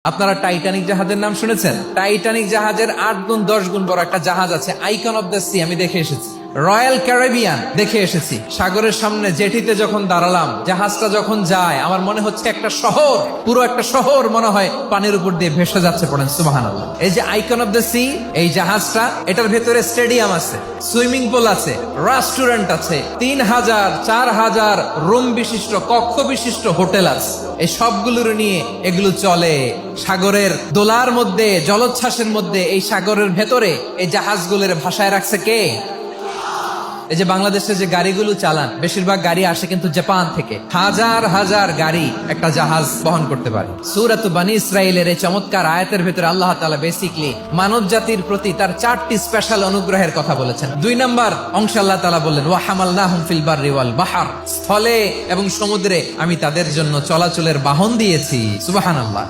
আপনারা টাইটানিক জাহাজের নাম শুনেছেন? টাইটানিক জাহাজের 8 গুণ 10 গুণ বড় একটা জাহাজ আছে, আইকন অফ দ্য সি। আমি দেখে এসেছি। রয়্যাল ক্যারিবিয়ান দেখে এসেছি। সাগরের সামনে জেটিতে যখন দাঁড়ালাম, জাহাজটা যখন যায়, আমার মনে হচ্ছে একটা শহর, পুরো একটা শহর মনে হয় পানির উপর দিয়ে ভেসে যাচ্ছে। পড়েন সুবহানাল্লাহ। এই যে আইকন অফ দ্য সি, এই জাহাজটা, এটার ভেতরে স্টেডিয়াম আছে, সুইমিং পুল আছে, রেস্টুরেন্ট আছে, 3000 4000 রুম বিশিষ্ট, কক্ষ বিশিষ্ট হোটেল আছে। এই সবগুলোর নিয়ে এগুলো চলে সাগরের দোলার মধ্যে, জলোচ্ছ্বাসের মধ্যে। এই সাগরের ভেতরে এই জাহাজগুলোর ভাষায় রাখছে কে? এই যে বাংলাদেশে যে গাড়িগুলো চালান, বেশিরভাগ গাড়ি আসে কিন্তু জাপান থেকে। হাজার হাজার গাড়ি একটা জাহাজ বহন করতে পারে। সূরাত বানী ইসরাইলের এই চমৎকার আয়াতের ভিতরে আল্লাহ তাআলা বেসিকলি মানব জাতির প্রতি তার 4টি স্পেশাল অনুগ্রহের কথা বলেছেন। 2 নাম্বার অংশে আল্লাহ তাআলা বললেন, ওয়া হামালনাহুম ফিল বাররি ওয়াল বাহর, স্থলে এবং সমুদ্রে আমি তাদের জন্য চলাচলের বাহন দিয়েছি। সুবহানাল্লাহ।